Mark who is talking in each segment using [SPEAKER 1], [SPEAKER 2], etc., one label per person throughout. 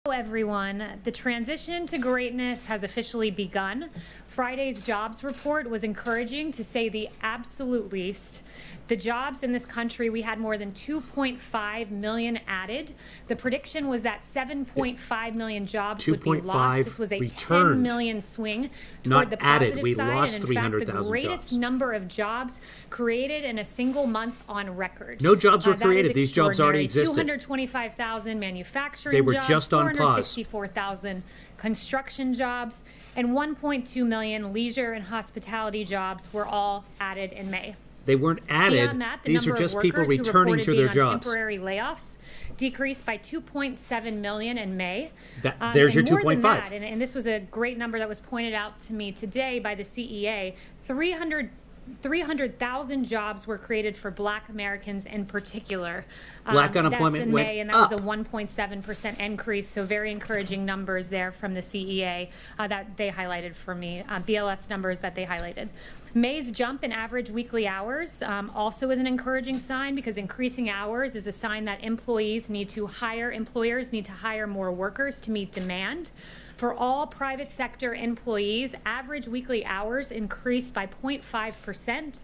[SPEAKER 1] Hello everyone. The transition to greatness has officially begun. Friday's jobs report was encouraging, to say the absolute least. The jobs in this country, we had more than 2.5 million added. The prediction was that 7.5 million jobs would be lost. This was a
[SPEAKER 2] returned.
[SPEAKER 1] 10 million swing
[SPEAKER 2] Not
[SPEAKER 1] toward the positive
[SPEAKER 2] added. We
[SPEAKER 1] side.
[SPEAKER 2] lost
[SPEAKER 1] and in
[SPEAKER 2] 300,000
[SPEAKER 1] fact, the greatest
[SPEAKER 2] jobs.
[SPEAKER 1] number of jobs created in a single month on record.
[SPEAKER 2] No jobs were
[SPEAKER 1] That
[SPEAKER 2] created.
[SPEAKER 1] is
[SPEAKER 2] These jobs already existed.
[SPEAKER 1] 225,000 manufacturing
[SPEAKER 2] They were
[SPEAKER 1] jobs,
[SPEAKER 2] just on pause.
[SPEAKER 1] 464,000 construction jobs, and 1.2 million leisure and hospitality jobs were all added in May.
[SPEAKER 2] They weren't added.
[SPEAKER 1] Beyond that, the
[SPEAKER 2] These are
[SPEAKER 1] number
[SPEAKER 2] just
[SPEAKER 1] of
[SPEAKER 2] people
[SPEAKER 1] workers who
[SPEAKER 2] returning
[SPEAKER 1] reported
[SPEAKER 2] to their
[SPEAKER 1] being on
[SPEAKER 2] jobs.
[SPEAKER 1] temporary layoffs decreased by 2.7 million in May.
[SPEAKER 2] There's your
[SPEAKER 1] and more than
[SPEAKER 2] 2.5.
[SPEAKER 1] that, and this was a great number that was pointed out to me today by the CEA, 300,000 jobs were created for Black Americans in particular.
[SPEAKER 2] Black unemployment
[SPEAKER 1] that's in
[SPEAKER 2] went
[SPEAKER 1] May, and that
[SPEAKER 2] up.
[SPEAKER 1] was a 1.7% increase, so very encouraging numbers there from the CEA that they highlighted for me, BLS numbers that they highlighted. May's jump in average weekly hours also is an encouraging sign, because increasing hours is a sign that employers need to hire more workers to meet demand. For all private sector employees, average weekly hours increased by 0.5%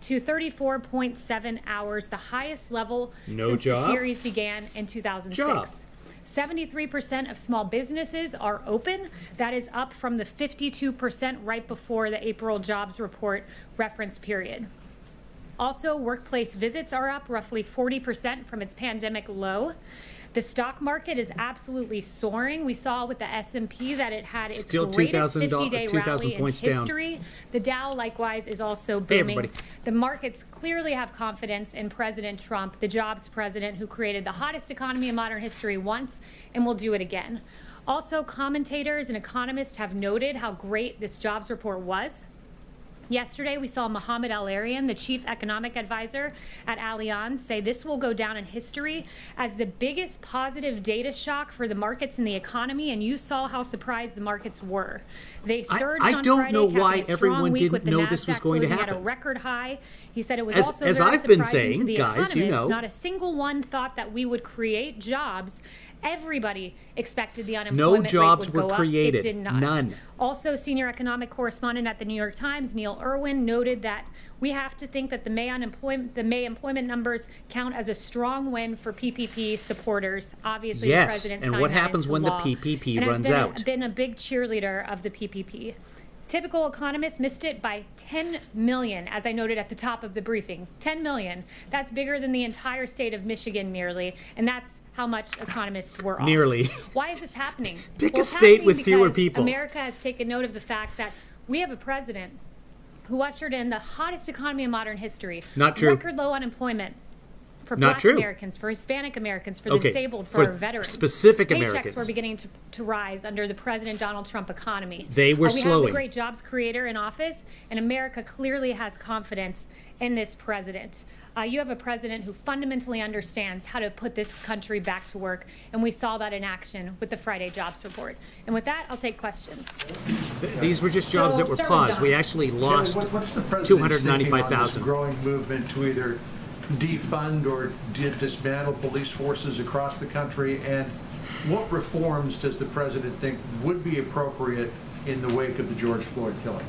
[SPEAKER 1] to 34.7 hours, the highest level since the series began in 2006. 73% of small businesses are open. That is up from the 52% right before the April jobs report reference period. Also, workplace visits are up roughly 40% from its pandemic low. The stock market is absolutely soaring. We saw with the S&P that it had its
[SPEAKER 2] Still
[SPEAKER 1] greatest
[SPEAKER 2] 2,000
[SPEAKER 1] 50-day rally in
[SPEAKER 2] points down.
[SPEAKER 1] history. The Dow, likewise, is also
[SPEAKER 2] Hey,
[SPEAKER 1] booming.
[SPEAKER 2] everybody.
[SPEAKER 1] The markets clearly have confidence in President Trump, the jobs president who created the hottest economy in modern history once and will do it again. Also, commentators and economists have noted how great this jobs report was. Yesterday, we saw Mohamed El-Arian, the chief economic advisor at Allianz, say this will go down in history as the biggest positive data shock for the markets and the economy, and you saw how surprised the markets were. They surged on
[SPEAKER 2] I don't
[SPEAKER 1] Friday,
[SPEAKER 2] know
[SPEAKER 1] capping
[SPEAKER 2] why
[SPEAKER 1] a strong
[SPEAKER 2] everyone
[SPEAKER 1] week
[SPEAKER 2] didn't
[SPEAKER 1] with the
[SPEAKER 2] know this was
[SPEAKER 1] Nasdaq
[SPEAKER 2] going to
[SPEAKER 1] closing
[SPEAKER 2] happen.
[SPEAKER 1] at a record high. He said it was
[SPEAKER 2] As
[SPEAKER 1] also
[SPEAKER 2] I've
[SPEAKER 1] very
[SPEAKER 2] been
[SPEAKER 1] surprising
[SPEAKER 2] saying,
[SPEAKER 1] to the
[SPEAKER 2] guys,
[SPEAKER 1] economists.
[SPEAKER 2] you know.
[SPEAKER 1] Not a single one thought that we would create jobs. Everybody expected the unemployment
[SPEAKER 2] jobs
[SPEAKER 1] rate would
[SPEAKER 2] were
[SPEAKER 1] go
[SPEAKER 2] created.
[SPEAKER 1] up. It did not.
[SPEAKER 2] None.
[SPEAKER 1] Also, senior economic correspondent at the New York Times, Neil Irwin, noted that we have to think that the May employment numbers count as a strong win for PPP supporters. Obviously, the president signed
[SPEAKER 2] and what
[SPEAKER 1] that
[SPEAKER 2] happens
[SPEAKER 1] into
[SPEAKER 2] when
[SPEAKER 1] law.
[SPEAKER 2] the PPP
[SPEAKER 1] and
[SPEAKER 2] runs
[SPEAKER 1] has
[SPEAKER 2] out?
[SPEAKER 1] been a big cheerleader of the PPP. Typical economists missed it by 10 million, as I noted at the top of the briefing. 10 million. That's bigger than the entire state of Michigan nearly, and that's how much economists were off.
[SPEAKER 2] Nearly.
[SPEAKER 1] Why is this happening?
[SPEAKER 2] Pick
[SPEAKER 1] Well,
[SPEAKER 2] a
[SPEAKER 1] it's
[SPEAKER 2] state
[SPEAKER 1] happening
[SPEAKER 2] with fewer
[SPEAKER 1] because
[SPEAKER 2] people.
[SPEAKER 1] America has taken note of the fact that we have a president who ushered in the hottest economy in modern history.
[SPEAKER 2] Not true.
[SPEAKER 1] Record low unemployment for
[SPEAKER 2] Not
[SPEAKER 1] Black
[SPEAKER 2] true.
[SPEAKER 1] Americans, for Hispanic Americans, for the disabled, for our veterans.
[SPEAKER 2] Specific
[SPEAKER 1] Paychecks
[SPEAKER 2] Americans.
[SPEAKER 1] were beginning to rise under the President Donald Trump economy.
[SPEAKER 2] They were
[SPEAKER 1] We
[SPEAKER 2] slowing.
[SPEAKER 1] have a great jobs creator in office, and America clearly has confidence in this president. You have a president who fundamentally understands how to put this country back to work, and we saw that in action with the Friday jobs report. And with that, I'll take questions.
[SPEAKER 2] These were just jobs that were
[SPEAKER 3] Start with
[SPEAKER 2] paused.
[SPEAKER 3] John.
[SPEAKER 2] We actually lost
[SPEAKER 3] What's the president's
[SPEAKER 2] 295,000.
[SPEAKER 3] thinking on this growing movement to either defund or dismantle police forces across the country, and what reforms does the president think would be appropriate in the wake of the George Floyd killing?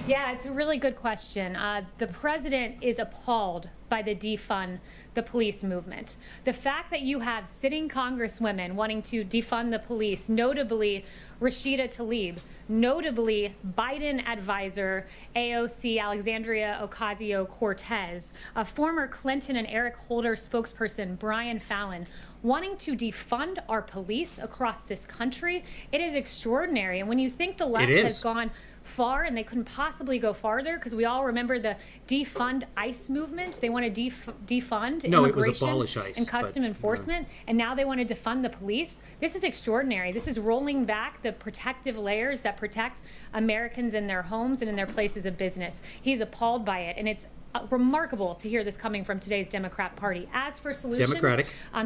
[SPEAKER 1] Yeah, it's a really good question. The president is appalled by the defund the police movement. The fact that you have sitting congresswomen wanting to defund the police, notably Rashida Tlaib, notably Biden advisor AOC Alexandria Ocasio-Cortez, a former Clinton and Eric Holder spokesperson Brian Fallon, wanting to defund our police across this country. It is extraordinary. And when you think the left has gone far, and they couldn't possibly go farther, because we all remember the defund ICE movement. They want to defund immigration
[SPEAKER 2] abolish ICE,
[SPEAKER 1] and custom enforcement, and now they want to defund the police. This is extraordinary. This is rolling back the protective layers that protect Americans in their homes and in their places of business. He's appalled by it, and it's remarkable to hear this coming from today's Democrat Party. As for solutions,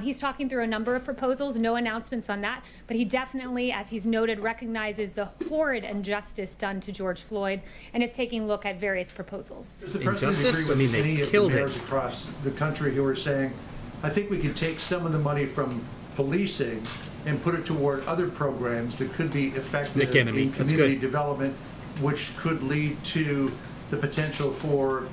[SPEAKER 1] he's talking through a number of proposals, no announcements on that, but he definitely, as he's noted, recognizes the horrid injustice done to George Floyd and is taking a look at various proposals.
[SPEAKER 3] Does the president agree with any of the mayors across the country who are saying, I think we could take some of the money from policing and put it toward other programs that could be effective
[SPEAKER 2] Nick Enemy.
[SPEAKER 3] in
[SPEAKER 2] That's
[SPEAKER 3] community
[SPEAKER 2] good.
[SPEAKER 3] development, which could lead to the potential for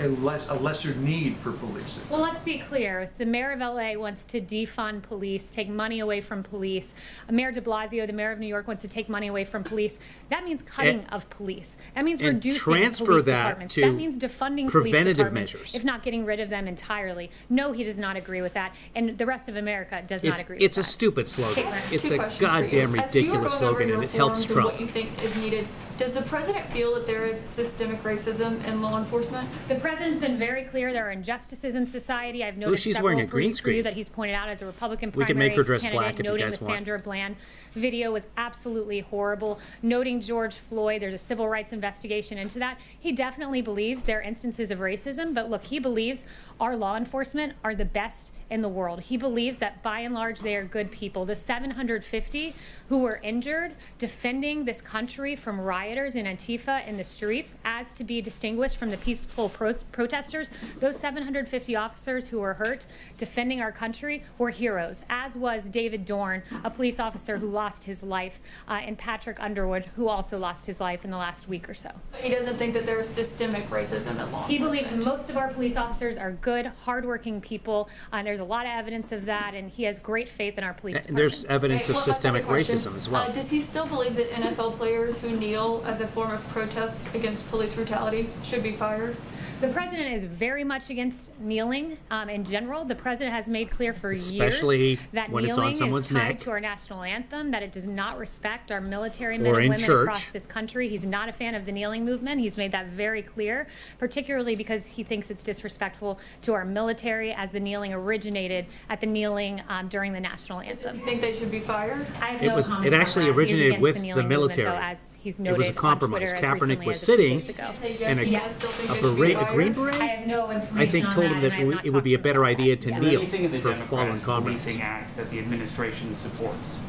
[SPEAKER 3] a lesser need for policing.
[SPEAKER 1] Well, let's be clear. If the mayor of LA wants to defund police, take money away from police, Mayor de Blasio, the mayor of New York, wants to take money away from police, that means cutting of police. That means
[SPEAKER 2] and
[SPEAKER 1] reducing
[SPEAKER 2] transfer
[SPEAKER 1] police
[SPEAKER 2] that
[SPEAKER 1] departments.
[SPEAKER 2] to
[SPEAKER 1] That means defunding police
[SPEAKER 2] preventative
[SPEAKER 1] departments,
[SPEAKER 2] measures.
[SPEAKER 1] if not getting rid of them entirely. No, he does not agree with that, and the rest of America does not agree with
[SPEAKER 2] It's
[SPEAKER 1] that.
[SPEAKER 2] a stupid slogan.
[SPEAKER 1] Caitlin.
[SPEAKER 2] It's
[SPEAKER 4] Two
[SPEAKER 2] a
[SPEAKER 4] questions for you.
[SPEAKER 2] goddamn
[SPEAKER 4] As you are
[SPEAKER 2] ridiculous
[SPEAKER 4] going over
[SPEAKER 2] slogan,
[SPEAKER 4] your
[SPEAKER 2] and it helps
[SPEAKER 4] reforms and
[SPEAKER 2] Trump.
[SPEAKER 4] what you think is needed, does the president feel that there is systemic racism in law enforcement?
[SPEAKER 1] The president's been very clear there are injustices in society. I've noticed
[SPEAKER 2] she's
[SPEAKER 1] several
[SPEAKER 2] wearing a green
[SPEAKER 1] for you
[SPEAKER 2] screen.
[SPEAKER 1] that he's pointed out as a Republican
[SPEAKER 2] We
[SPEAKER 1] primary
[SPEAKER 2] can make her dress
[SPEAKER 1] candidate,
[SPEAKER 2] black if you
[SPEAKER 1] noting
[SPEAKER 2] guys
[SPEAKER 1] the
[SPEAKER 2] want.
[SPEAKER 1] Sandra Bland video was absolutely horrible. Noting George Floyd, there's a civil rights investigation into that. He definitely believes there are instances of racism, but look, he believes our law enforcement are the best in the world. He believes that by and large they are good people. The 750 who were injured defending this country from rioters and Antifa in the streets, as to be distinguished from the peaceful protesters, those 750 officers who were hurt defending our country were heroes, as was David Dorn, a police officer who lost his life, and Patrick Underwood, who also lost his life in the last week or so.
[SPEAKER 4] He doesn't think that there is systemic racism in law
[SPEAKER 1] He believes
[SPEAKER 4] enforcement.
[SPEAKER 1] most of our police officers are good, hardworking people, and there's a lot of evidence of that, and he has great faith in our police department.
[SPEAKER 2] There's evidence of
[SPEAKER 4] Okay, well,
[SPEAKER 2] systemic
[SPEAKER 4] that's a question.
[SPEAKER 2] racism as well.
[SPEAKER 4] Does he still believe that NFL players who kneel as a form of protest against police brutality should be fired?
[SPEAKER 1] The president is very much against kneeling in general. The president has made clear for
[SPEAKER 2] Especially
[SPEAKER 1] years that
[SPEAKER 2] when it's on
[SPEAKER 1] kneeling
[SPEAKER 2] someone's
[SPEAKER 1] is tied
[SPEAKER 2] neck.
[SPEAKER 1] to our national anthem, that it does not respect our military men
[SPEAKER 2] Or
[SPEAKER 1] and
[SPEAKER 2] in
[SPEAKER 1] women
[SPEAKER 2] church.
[SPEAKER 1] across this country. He's not a fan of the kneeling movement. He's made that very clear, particularly because he thinks it's disrespectful to our military, as the kneeling originated at the kneeling during the national
[SPEAKER 4] Do
[SPEAKER 1] anthem.
[SPEAKER 4] you think they should be fired?
[SPEAKER 1] I have
[SPEAKER 2] It
[SPEAKER 1] no
[SPEAKER 2] was.
[SPEAKER 1] comments
[SPEAKER 2] It
[SPEAKER 1] on
[SPEAKER 2] actually
[SPEAKER 1] that. He's
[SPEAKER 2] originated
[SPEAKER 1] against
[SPEAKER 2] with
[SPEAKER 1] the
[SPEAKER 2] the
[SPEAKER 1] kneeling movement,
[SPEAKER 2] military.
[SPEAKER 1] though, as he's
[SPEAKER 2] It
[SPEAKER 1] noted
[SPEAKER 2] was a
[SPEAKER 1] on
[SPEAKER 2] compromise.
[SPEAKER 1] Twitter as
[SPEAKER 2] Kaepernick
[SPEAKER 1] recently
[SPEAKER 2] was
[SPEAKER 1] as a few
[SPEAKER 2] sitting,
[SPEAKER 1] days ago.
[SPEAKER 4] Say
[SPEAKER 2] and
[SPEAKER 4] yes,
[SPEAKER 2] a-
[SPEAKER 4] you guys still think
[SPEAKER 2] a
[SPEAKER 4] they should be
[SPEAKER 2] beret, a
[SPEAKER 4] fired?
[SPEAKER 2] green
[SPEAKER 1] I
[SPEAKER 2] beret.
[SPEAKER 1] have no information
[SPEAKER 2] I think
[SPEAKER 1] on
[SPEAKER 2] told
[SPEAKER 1] that,
[SPEAKER 2] him
[SPEAKER 1] and
[SPEAKER 2] that
[SPEAKER 1] I have not
[SPEAKER 2] it would be a
[SPEAKER 1] talked to him
[SPEAKER 2] better
[SPEAKER 1] about
[SPEAKER 2] idea
[SPEAKER 1] that
[SPEAKER 2] to
[SPEAKER 1] yet.
[SPEAKER 2] kneel
[SPEAKER 5] Anything in the
[SPEAKER 2] for fallen
[SPEAKER 5] Democrats
[SPEAKER 2] comrades.
[SPEAKER 5] Policing Act that the administration supports?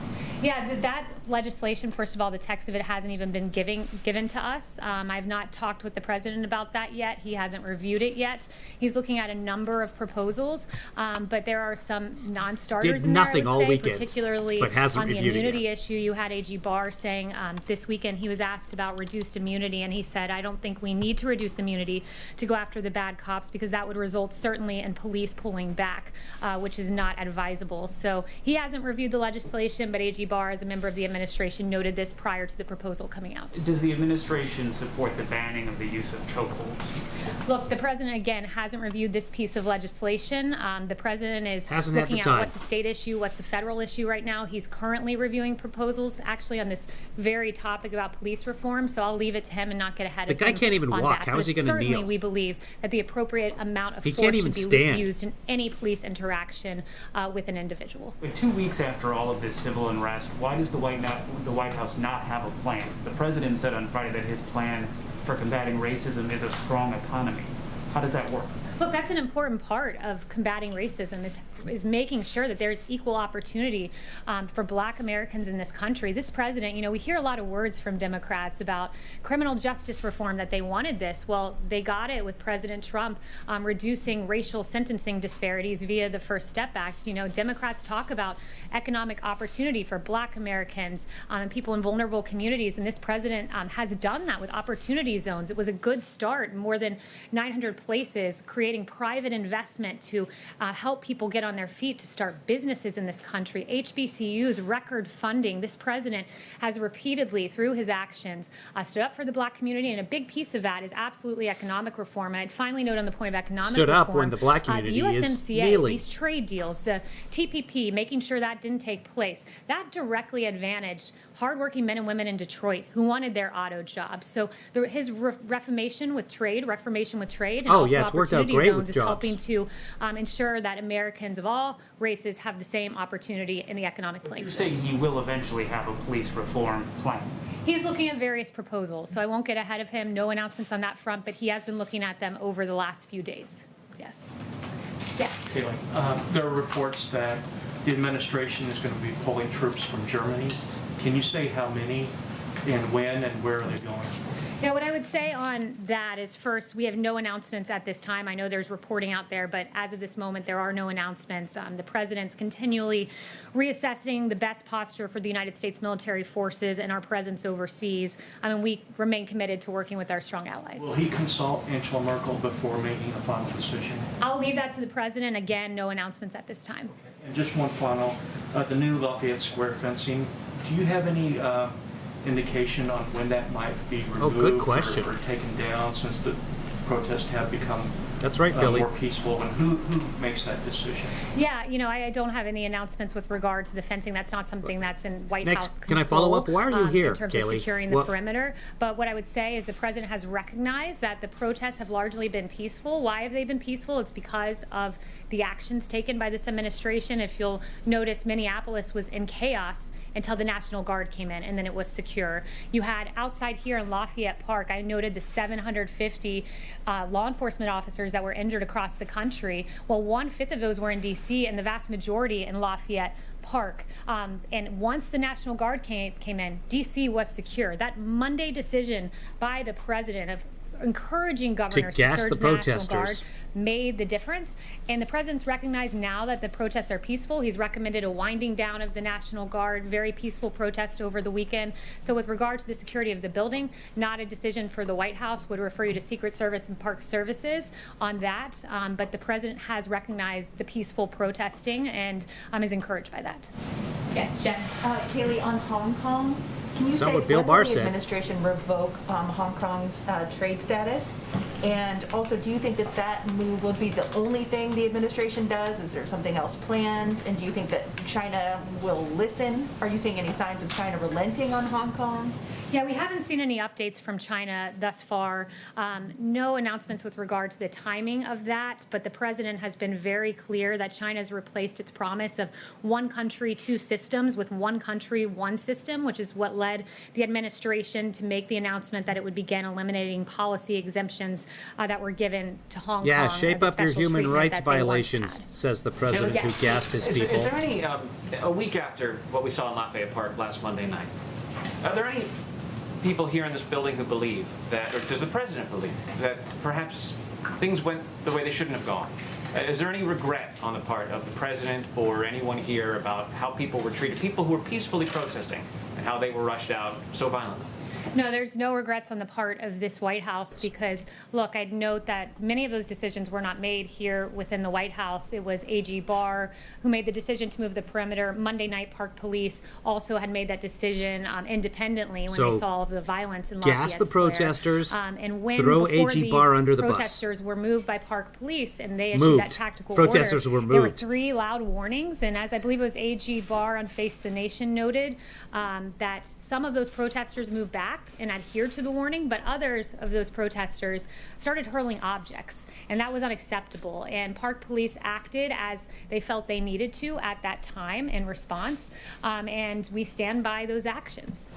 [SPEAKER 1] Yeah, that legislation, first of all, the text of it hasn't even been given to us. I've not talked with the president about that yet. He hasn't reviewed it yet. He's looking at a number of proposals, but there are some non-starters
[SPEAKER 2] Did
[SPEAKER 1] in there, I
[SPEAKER 2] nothing
[SPEAKER 1] would
[SPEAKER 2] all
[SPEAKER 1] say,
[SPEAKER 2] weekend,
[SPEAKER 1] particularly
[SPEAKER 2] but hasn't
[SPEAKER 1] on the
[SPEAKER 2] reviewed it
[SPEAKER 1] immunity
[SPEAKER 2] yet.
[SPEAKER 1] issue. You had AG Barr saying this weekend he was asked about reduced immunity, and he said, I don't think we need to reduce immunity to go after the bad cops, because that would result certainly in police pulling back, which is not advisable. So he hasn't reviewed the legislation, but AG Barr, as a member of the administration, noted this prior to the proposal coming out.
[SPEAKER 5] Does the administration support the banning of the use of chokeholds?
[SPEAKER 1] Look, the president, again, hasn't reviewed this piece of legislation. The president is
[SPEAKER 2] Hasn't had the
[SPEAKER 1] looking at
[SPEAKER 2] time.
[SPEAKER 1] what's a state issue, what's a federal issue right now. He's currently reviewing proposals, actually, on this very topic about police reform, so I'll leave it to him and not get ahead
[SPEAKER 2] The
[SPEAKER 1] of
[SPEAKER 2] guy
[SPEAKER 1] him
[SPEAKER 2] can't even
[SPEAKER 1] on
[SPEAKER 2] walk.
[SPEAKER 1] that.
[SPEAKER 2] How is he
[SPEAKER 1] But
[SPEAKER 2] gonna kneel?
[SPEAKER 1] Certainly, we believe that the appropriate amount of
[SPEAKER 2] He
[SPEAKER 1] force
[SPEAKER 2] can't even
[SPEAKER 1] should be
[SPEAKER 2] stand.
[SPEAKER 1] used in any police interaction with an individual.
[SPEAKER 5] With 2 weeks after all of this civil unrest, why does the White House not have a plan? The president said on Friday that his plan for combating racism is a strong economy. How does that work?
[SPEAKER 1] Look, that's an important part of combating racism is making sure that there's equal opportunity for Black Americans in this country. This president, we hear a lot of words from Democrats about criminal justice reform, that they wanted this. Well, they got it with President Trump reducing racial sentencing disparities via the First Step Act. Democrats talk about economic opportunity for Black Americans and people in vulnerable communities, and this president has done that with opportunity zones. It was a good start, more than 900 places, creating private investment to help people get on their feet to start businesses in this country. HBCUs, record funding. This president has repeatedly, through his actions, stood up for the Black community, and a big piece of that is absolutely economic reform. And I'd finally note on the point of economic
[SPEAKER 2] Stood
[SPEAKER 1] reform,
[SPEAKER 2] up when the Black community
[SPEAKER 1] the
[SPEAKER 2] is
[SPEAKER 1] USMCA,
[SPEAKER 2] kneeling.
[SPEAKER 1] these trade deals, the TPP, making sure that didn't take place, that directly advantaged hardworking men and women in Detroit who wanted their auto jobs. So his reformation with trade, and
[SPEAKER 2] Oh,
[SPEAKER 1] also
[SPEAKER 2] yeah, it's worked out
[SPEAKER 1] opportunity
[SPEAKER 2] great
[SPEAKER 1] zones
[SPEAKER 2] with
[SPEAKER 1] is
[SPEAKER 2] jobs.
[SPEAKER 1] helping to ensure that Americans of all races have the same opportunity in the economic playing
[SPEAKER 5] You're
[SPEAKER 1] field.
[SPEAKER 5] saying he will eventually have a police reform plan.
[SPEAKER 1] He's looking at various proposals, so I won't get ahead of him. No announcements on that front, but he has been looking at them over the last few days. Yes. Yes.
[SPEAKER 6] Caitlin, there are reports that the administration is going to be pulling troops from Germany. Can you say how many and when and where are they going?
[SPEAKER 1] Yeah, what I would say on that is, first, we have no announcements at this time. I know there's reporting out there, but as of this moment, there are no announcements. The president's continually reassessing the best posture for the United States military forces and our presence overseas. We remain committed to working with our strong allies.
[SPEAKER 6] Will he consult Angela Merkel before making a final decision?
[SPEAKER 1] I'll leave that to the president. Again, no announcements at this time.
[SPEAKER 6] And just one final, the new Lafayette Square fencing, do you have any indication on when that might be removed?
[SPEAKER 2] Oh, good question.
[SPEAKER 6] Or taken down, since the protests have become
[SPEAKER 2] That's right, Philly.
[SPEAKER 6] more peaceful? And who makes that decision?
[SPEAKER 1] Yeah, I don't have any announcements with regard to the fencing. That's not something that's in White
[SPEAKER 2] Next,
[SPEAKER 1] House
[SPEAKER 2] can
[SPEAKER 1] control.
[SPEAKER 2] I follow up? Why are you here,
[SPEAKER 1] in terms
[SPEAKER 2] Kaylee?
[SPEAKER 1] of securing the
[SPEAKER 2] Well-
[SPEAKER 1] perimeter? But what I would say is the president has recognized that the protests have largely been peaceful. Why have they been peaceful? It's because of the actions taken by this administration. If you'll notice, Minneapolis was in chaos until the National Guard came in, and then it was secure. You had outside here in Lafayette Park, I noted the 750 law enforcement officers that were injured across the country. Well, 1/5 of those were in D.C. and the vast majority in Lafayette Park. And once the National Guard came in, D.C. was secure. That Monday decision by the president of encouraging governors to
[SPEAKER 2] gas
[SPEAKER 1] surge
[SPEAKER 2] the
[SPEAKER 1] the National
[SPEAKER 2] protesters.
[SPEAKER 1] Guard made the difference. And the president's recognized now that the protests are peaceful. He's recommended a winding down of the National Guard, very peaceful protest over the weekend. So with regard to the security of the building, not a decision for the White House, would refer you to Secret Service and Park Services on that. But the president has recognized the peaceful protesting and is encouraged by that. Yes, Jen.
[SPEAKER 7] Kaylee, on Hong Kong, can you
[SPEAKER 2] So
[SPEAKER 7] say
[SPEAKER 2] what Bill
[SPEAKER 7] when
[SPEAKER 2] Barr
[SPEAKER 7] will the
[SPEAKER 2] said.
[SPEAKER 7] administration revoke Hong Kong's trade status? And also, do you think that that move will be the only thing the administration does? Is there something else planned? And do you think that China will listen? Are you seeing any signs of China relenting on Hong Kong?
[SPEAKER 1] Yeah, we haven't seen any updates from China thus far. No announcements with regard to the timing of that, but the president has been very clear that China has replaced its promise of one country, two systems with one country, one system, which is what led the administration to make the announcement that it would begin eliminating policy exemptions that were given to Hong Kong.
[SPEAKER 2] Yeah, shape
[SPEAKER 1] the
[SPEAKER 2] up your
[SPEAKER 1] special
[SPEAKER 2] human
[SPEAKER 1] treatment
[SPEAKER 2] rights
[SPEAKER 1] that they once
[SPEAKER 2] violations,
[SPEAKER 1] had.
[SPEAKER 2] says the president who
[SPEAKER 1] Yes.
[SPEAKER 2] gassed his
[SPEAKER 8] Is
[SPEAKER 2] people.
[SPEAKER 8] there any, a week after what we saw in Lafayette Park last Monday night, are there any people here in this building who believe that, or does the president believe that perhaps things went the way they shouldn't have gone? Is there any regret on the part of the president or anyone here about how people were treated, people who were peacefully protesting, and how they were rushed out so violently?
[SPEAKER 1] No, there's no regrets on the part of this White House because, look, I'd note that many of those decisions were not made here within the White House. It was AG Barr who made the decision to move the perimeter. Monday night, Park Police also had made that decision independently when
[SPEAKER 2] So,
[SPEAKER 1] they saw the violence in Lafayette
[SPEAKER 2] gas the
[SPEAKER 1] Square.
[SPEAKER 2] protesters,
[SPEAKER 1] And when
[SPEAKER 2] throw
[SPEAKER 1] before
[SPEAKER 2] AG
[SPEAKER 1] these
[SPEAKER 2] Barr under the bus.
[SPEAKER 1] protesters were moved by Park Police and they issued
[SPEAKER 2] Moved.
[SPEAKER 1] that tactical
[SPEAKER 2] Protesters
[SPEAKER 1] order,
[SPEAKER 2] were
[SPEAKER 1] there were
[SPEAKER 2] moved.
[SPEAKER 1] 3 loud warnings. And as I believe it was AG Barr on Face the Nation noted, that some of those protesters moved back and adhered to the warning, but others of those protesters started hurling objects, and that was unacceptable. And Park Police acted as they felt they needed to at that time in response, and we stand by those actions.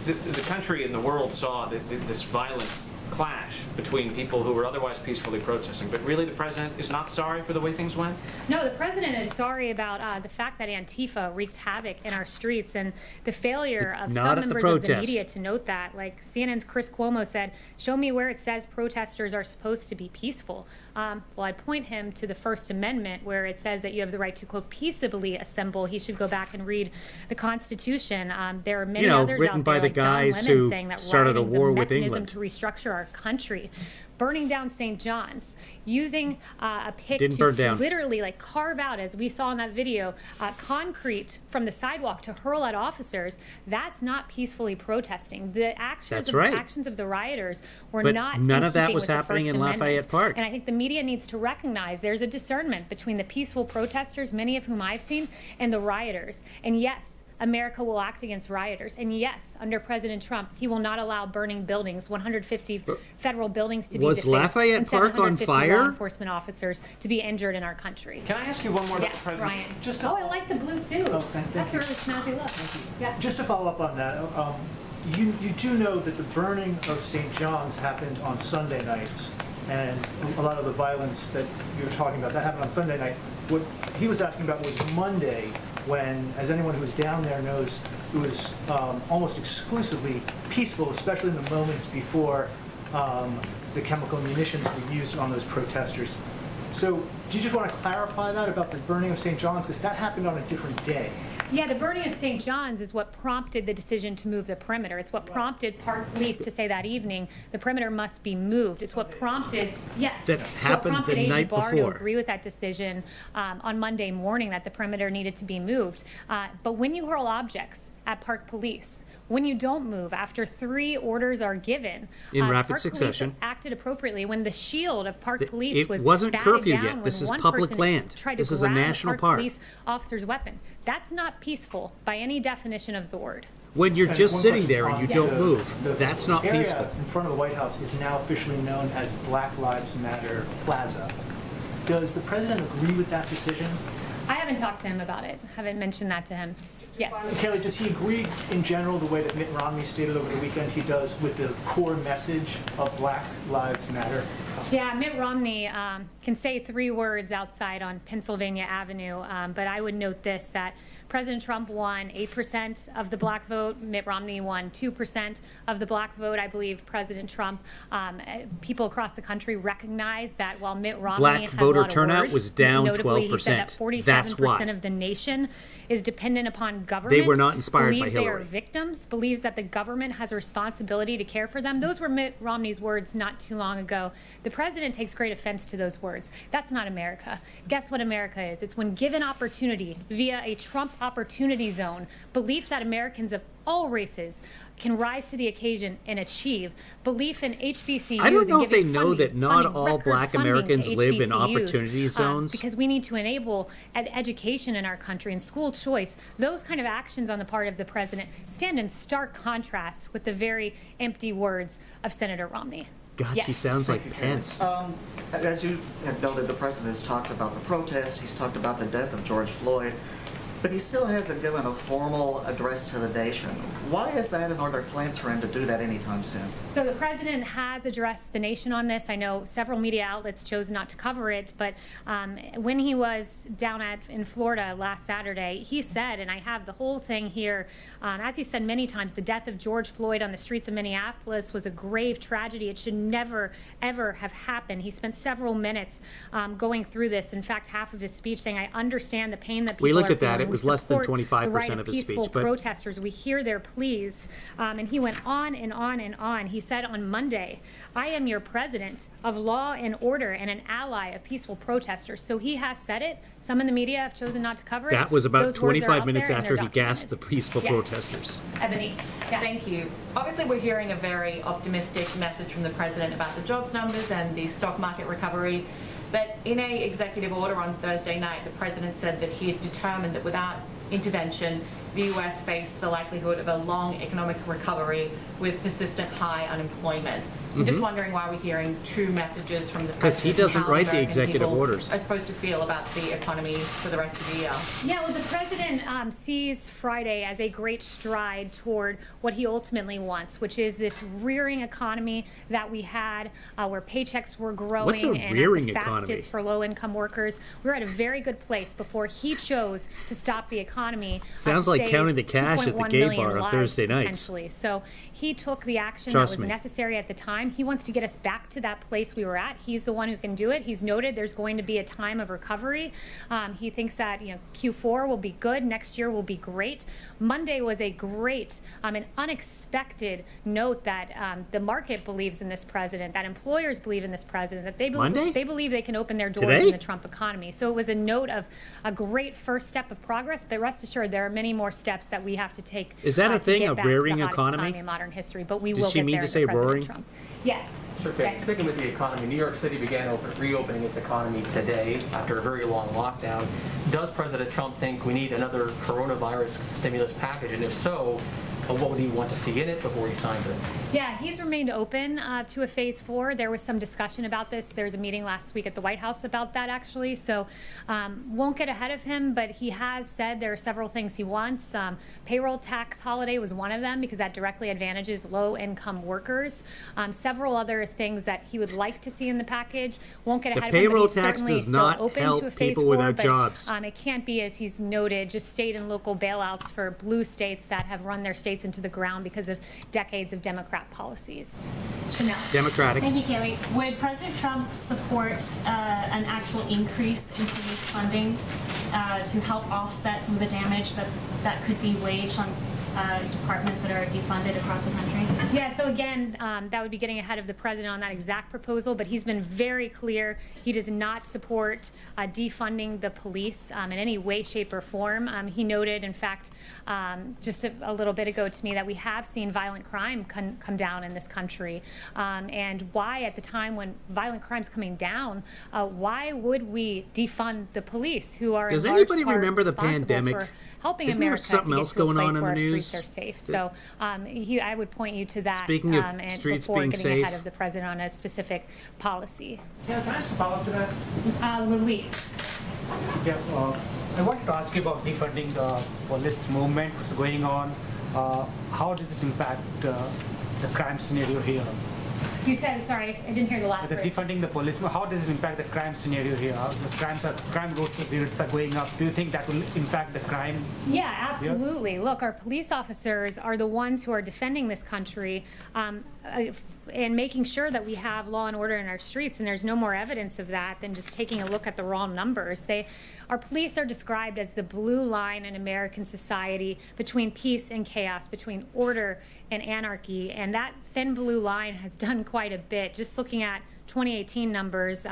[SPEAKER 8] The country and the world saw this violent clash between people who were otherwise peacefully protesting, but really the president is not sorry for the way things went?
[SPEAKER 1] No, the president is sorry about the fact that Antifa wreaked havoc in our streets and the failure of
[SPEAKER 2] Not
[SPEAKER 1] some
[SPEAKER 2] at the
[SPEAKER 1] members of the
[SPEAKER 2] protest.
[SPEAKER 1] media to note that. Like CNN's Chris Cuomo said, show me where it says protesters are supposed to be peaceful. Well, I'd point him to the First Amendment where it says that you have the right to, quote, peaceably assemble. He should go back and read the Constitution. There are many others
[SPEAKER 2] written
[SPEAKER 1] out
[SPEAKER 2] by
[SPEAKER 1] there,
[SPEAKER 2] the
[SPEAKER 1] like Don
[SPEAKER 2] guys
[SPEAKER 1] Lemon,
[SPEAKER 2] who
[SPEAKER 1] saying that
[SPEAKER 2] started a
[SPEAKER 1] rioting's
[SPEAKER 2] war with
[SPEAKER 1] mechanism
[SPEAKER 2] England.
[SPEAKER 1] to restructure our country. Burning down St. John's, using a pick
[SPEAKER 2] Didn't burn
[SPEAKER 1] to
[SPEAKER 2] down.
[SPEAKER 1] literally like carve out, as we saw in that video, concrete from the sidewalk to hurl at officers. That's not peacefully protesting. The
[SPEAKER 2] That's right.
[SPEAKER 1] actions of the rioters were
[SPEAKER 2] But
[SPEAKER 1] not
[SPEAKER 2] none
[SPEAKER 1] in
[SPEAKER 2] of that
[SPEAKER 1] keeping
[SPEAKER 2] was
[SPEAKER 1] with the
[SPEAKER 2] happening
[SPEAKER 1] First
[SPEAKER 2] in
[SPEAKER 1] Amendment.
[SPEAKER 2] Lafayette Park.
[SPEAKER 1] And I think the media needs to recognize there's a discernment between the peaceful protesters, many of whom I've seen, and the rioters. And yes, America will act against rioters. And yes, under President Trump, he will not allow burning buildings, 150 federal buildings to be
[SPEAKER 2] Was
[SPEAKER 1] defaced,
[SPEAKER 2] Lafayette
[SPEAKER 1] and
[SPEAKER 2] Park on
[SPEAKER 1] 750
[SPEAKER 2] fire?
[SPEAKER 1] law enforcement officers to be injured in our country.
[SPEAKER 8] Can I ask you one more about the
[SPEAKER 1] Yes,
[SPEAKER 8] president?
[SPEAKER 1] Ryan. I like the blue suit.
[SPEAKER 9] Oh, thank
[SPEAKER 1] That's a
[SPEAKER 9] you.
[SPEAKER 1] really snazzy look. Yeah.
[SPEAKER 9] Just to follow up on that, you do know that the burning of St. John's happened on Sunday nights, and a lot of the violence that you were talking about, that happened on Sunday night. What he was asking about was Monday, when, as anyone who was down there knows, it was almost exclusively peaceful, especially in the moments before the chemical munitions were used on those protesters. So do you just want to clarify that about the burning of St. John's? Because that happened on a different day.
[SPEAKER 1] Yeah, the burning of St. John's is what prompted the decision to move the perimeter. It's what prompted Park Police to say that evening the perimeter must be moved. It's what prompted, yes.
[SPEAKER 2] That happened
[SPEAKER 1] what prompted
[SPEAKER 2] the
[SPEAKER 1] AG
[SPEAKER 2] night
[SPEAKER 1] Barr
[SPEAKER 2] before.
[SPEAKER 1] to agree with that decision on Monday morning that the perimeter needed to be moved. But when you hurl objects at Park Police, when you don't move after 3 orders are given,
[SPEAKER 2] In rapid
[SPEAKER 1] Park
[SPEAKER 2] succession.
[SPEAKER 1] Police acted appropriately. When the shield of Park Police
[SPEAKER 2] It
[SPEAKER 1] was
[SPEAKER 2] wasn't
[SPEAKER 1] batted
[SPEAKER 2] curfew
[SPEAKER 1] down
[SPEAKER 2] yet.
[SPEAKER 1] when
[SPEAKER 2] This is
[SPEAKER 1] one
[SPEAKER 2] public
[SPEAKER 1] person
[SPEAKER 2] land.
[SPEAKER 1] tried to
[SPEAKER 2] This is a
[SPEAKER 1] grab
[SPEAKER 2] national
[SPEAKER 1] Park
[SPEAKER 2] park.
[SPEAKER 1] Police officer's weapon. That's not peaceful by any definition of the word.
[SPEAKER 2] When you're
[SPEAKER 9] And
[SPEAKER 2] just
[SPEAKER 9] one
[SPEAKER 2] sitting
[SPEAKER 9] question
[SPEAKER 2] there and
[SPEAKER 9] on
[SPEAKER 2] you
[SPEAKER 9] the-
[SPEAKER 2] don't move,
[SPEAKER 9] the
[SPEAKER 2] that's not
[SPEAKER 9] area
[SPEAKER 2] peaceful.
[SPEAKER 9] in front of the White House is now officially known as Black Lives Matter Plaza. Does the president agree with that decision?
[SPEAKER 1] I haven't talked to him about it. Haven't mentioned that to him. Yes.
[SPEAKER 9] Kaylee, does he agree in general the way that Mitt Romney stated over the weekend he does with the core message of Black Lives Matter?
[SPEAKER 1] Yeah, Mitt Romney can say 3 words outside on Pennsylvania Avenue, but I would note this, that President Trump won 8% of the black vote. Mitt Romney won 2% of the black vote. I believe President Trump, people across the country recognize that while Mitt Romney
[SPEAKER 2] Black
[SPEAKER 1] has
[SPEAKER 2] voter
[SPEAKER 1] a lot of
[SPEAKER 2] turnout
[SPEAKER 1] words,
[SPEAKER 2] was down
[SPEAKER 1] notably, he said that
[SPEAKER 2] 12%. That's
[SPEAKER 1] 47%
[SPEAKER 2] why.
[SPEAKER 1] of the nation is dependent upon government.
[SPEAKER 2] They were not inspired by
[SPEAKER 1] believes they are
[SPEAKER 2] Hillary.
[SPEAKER 1] victims, believes that the government has a responsibility to care for them. Those were Mitt Romney's words not too long ago. The president takes great offense to those words. That's not America. Guess what America is? It's when given opportunity via a Trump opportunity zone, belief that Americans of all races can rise to the occasion and achieve, belief in HBCUs.
[SPEAKER 2] I don't know
[SPEAKER 1] and
[SPEAKER 2] if they
[SPEAKER 1] giving
[SPEAKER 2] know that not
[SPEAKER 1] funding,
[SPEAKER 2] all
[SPEAKER 1] record
[SPEAKER 2] black
[SPEAKER 1] funding to
[SPEAKER 2] Americans live in
[SPEAKER 1] HBCUs,
[SPEAKER 2] opportunity zones.
[SPEAKER 1] because we need to enable education in our country and school choice. Those kind of actions on the part of the president stand in stark contrast with the very empty words of Senator Romney.
[SPEAKER 2] God, she
[SPEAKER 1] Yes.
[SPEAKER 2] sounds like Pence.
[SPEAKER 10] As you have noted, the president has talked about the protest, he's talked about the death of George Floyd, but he still hasn't given a formal address to the nation. Why is that, and are there plans for him to do that anytime soon?
[SPEAKER 1] So the president has addressed the nation on this. I know several media outlets chose not to cover it, but when he was down in Florida last Saturday, he said, and I have the whole thing here, as he said many times, the death of George Floyd on the streets of Minneapolis was a grave tragedy. It should never, ever have happened. He spent several minutes going through this. In fact, half of his speech saying, I understand the pain that people
[SPEAKER 2] We looked
[SPEAKER 1] are
[SPEAKER 2] at that.
[SPEAKER 1] feeling.
[SPEAKER 2] It was
[SPEAKER 1] We
[SPEAKER 2] less than
[SPEAKER 1] support
[SPEAKER 2] 25%
[SPEAKER 1] the right
[SPEAKER 2] of his speech,
[SPEAKER 1] peaceful
[SPEAKER 2] but-
[SPEAKER 1] protesters. We hear their pleas. And he went on and on and on. He said on Monday, I am your president of law and order and an ally of peaceful protesters. So he has said it. Some in the media have chosen not to cover it.
[SPEAKER 2] That was about
[SPEAKER 1] Those words are
[SPEAKER 2] 25
[SPEAKER 1] out
[SPEAKER 2] minutes
[SPEAKER 1] there and
[SPEAKER 2] after
[SPEAKER 1] they're
[SPEAKER 2] he gassed the
[SPEAKER 1] documented.
[SPEAKER 2] peaceful
[SPEAKER 1] Yes.
[SPEAKER 2] protesters.
[SPEAKER 1] Ebony. Yeah.
[SPEAKER 11] Thank you. Obviously, we're hearing a very optimistic message from the president about the jobs numbers and the stock market recovery. But in a executive order on Thursday night, the president said that he had determined that without intervention, the U.S. faced the likelihood of a long economic recovery with persistent high unemployment. I'm just wondering why we're hearing 2 messages from the president.
[SPEAKER 2] 'Cause he doesn't
[SPEAKER 11] and how
[SPEAKER 2] write the
[SPEAKER 11] American
[SPEAKER 2] executive
[SPEAKER 11] people
[SPEAKER 2] orders.
[SPEAKER 11] are supposed to feel about the economy for the rest of the year.
[SPEAKER 1] Yeah, well, the president sees Friday as a great stride toward what he ultimately wants, which is this rearing economy that we had, where paychecks were growing
[SPEAKER 2] What's a
[SPEAKER 1] and
[SPEAKER 2] rearing
[SPEAKER 1] at the
[SPEAKER 2] economy?
[SPEAKER 1] fastest for low-income workers. We were at a very good place before he chose to stop the economy.
[SPEAKER 2] Sounds
[SPEAKER 1] to
[SPEAKER 2] like
[SPEAKER 1] save
[SPEAKER 2] counting the cash at the
[SPEAKER 1] 2.1
[SPEAKER 2] gay
[SPEAKER 1] million
[SPEAKER 2] bar on
[SPEAKER 1] lives,
[SPEAKER 2] Thursday nights.
[SPEAKER 1] potentially. So he took the action
[SPEAKER 2] Trust
[SPEAKER 1] that was
[SPEAKER 2] me.
[SPEAKER 1] necessary at the time. He wants to get us back to that place we were at. He's the one who can do it. He's noted there's going to be a time of recovery. He thinks that Q4 will be good. Next year will be great. Monday was a great and unexpected note that the market believes in this president, that employers believe in this president, that they
[SPEAKER 2] Monday?
[SPEAKER 1] believe they can open their doors
[SPEAKER 2] Today?
[SPEAKER 1] in the Trump economy. So it was a note of a great first step of progress, but rest assured there are many more steps that we have to take.
[SPEAKER 2] Is that a
[SPEAKER 1] to
[SPEAKER 2] thing,
[SPEAKER 1] get
[SPEAKER 2] a
[SPEAKER 1] back to the
[SPEAKER 2] rearing
[SPEAKER 1] hottest
[SPEAKER 2] economy?
[SPEAKER 1] in modern history, but we
[SPEAKER 2] Did
[SPEAKER 1] will
[SPEAKER 2] she
[SPEAKER 1] get
[SPEAKER 2] mean
[SPEAKER 1] there
[SPEAKER 2] to
[SPEAKER 1] under
[SPEAKER 2] say
[SPEAKER 1] President
[SPEAKER 2] roaring?
[SPEAKER 1] Trump. Yes.
[SPEAKER 12] Sure, Kate. Sticking with the economy, New York City began reopening its economy today after a very long lockdown. Does President Trump think we need another coronavirus stimulus package? And if so, what would he want to see in it before he signs it?
[SPEAKER 1] Yeah, he's remained open to a phase 4. There was some discussion about this. There was a meeting last week at the White House about that, actually. So won't get ahead of him, but he has said there are several things he wants. jobs. Payroll tax holiday was one of them because that directly advantages low-income workers. Several other things that he would like to see in the package. Won't get
[SPEAKER 2] The
[SPEAKER 1] ahead of him, but
[SPEAKER 2] payroll
[SPEAKER 1] he's
[SPEAKER 2] tax
[SPEAKER 1] certainly
[SPEAKER 2] does
[SPEAKER 1] still
[SPEAKER 2] not
[SPEAKER 1] open
[SPEAKER 2] help
[SPEAKER 1] to a phase
[SPEAKER 2] people
[SPEAKER 1] 4,
[SPEAKER 2] without
[SPEAKER 1] but,
[SPEAKER 2] jobs.
[SPEAKER 1] it can't be, as he's noted, just state and local bailouts for blue states that have run their states into the ground because of decades of Democrat policies.
[SPEAKER 13] Chanel.
[SPEAKER 2] Democratic.
[SPEAKER 13] Thank you, Kaylee. Would President Trump support an actual increase in police funding to help offset some of the damage that could be waged on departments that are defunded across the country?
[SPEAKER 1] Yeah, so again, that would be getting ahead of the president on that exact proposal, but he's been very clear he does not support defunding the police in any way, shape, or form. He noted, in fact, just a little bit ago to me that we have seen violent crime come down in this country. And why, at the time when violent crime's coming down, why would we defund the police, who are
[SPEAKER 2] Does
[SPEAKER 1] in large
[SPEAKER 2] anybody
[SPEAKER 1] part
[SPEAKER 2] remember the
[SPEAKER 1] responsible
[SPEAKER 2] pandemic?
[SPEAKER 1] for helping
[SPEAKER 2] Isn't there
[SPEAKER 1] America
[SPEAKER 2] something
[SPEAKER 1] to get
[SPEAKER 2] else
[SPEAKER 1] to a
[SPEAKER 2] going
[SPEAKER 1] place
[SPEAKER 2] on in
[SPEAKER 1] where
[SPEAKER 2] the
[SPEAKER 1] our
[SPEAKER 2] news?
[SPEAKER 1] streets are safe. So I would point you to that.
[SPEAKER 2] Speaking of
[SPEAKER 1] and
[SPEAKER 2] streets
[SPEAKER 1] before
[SPEAKER 2] being
[SPEAKER 1] getting
[SPEAKER 2] safe.
[SPEAKER 1] ahead of the president on a specific policy.
[SPEAKER 14] Yeah, can I ask a follow-up to that?
[SPEAKER 1] Louis.
[SPEAKER 14] Yeah, I wanted to ask you about defunding the police movement, what's going on. How does it impact the crime scenario here?
[SPEAKER 1] You said, sorry, I didn't hear the last
[SPEAKER 14] The
[SPEAKER 1] word.
[SPEAKER 14] defunding the police, how does it impact the crime scenario here? The crime rates are going up. Do you think that will impact the crime?
[SPEAKER 1] Yeah, absolutely. Look, our police officers are the ones who are defending this country and making sure that we have law and order in our streets, and there's no more evidence of that than just taking a look at the raw numbers. Our police are described as the blue line in American society between peace and chaos, between order and anarchy, and that thin blue line has done quite a bit. Just looking at 2018 numbers,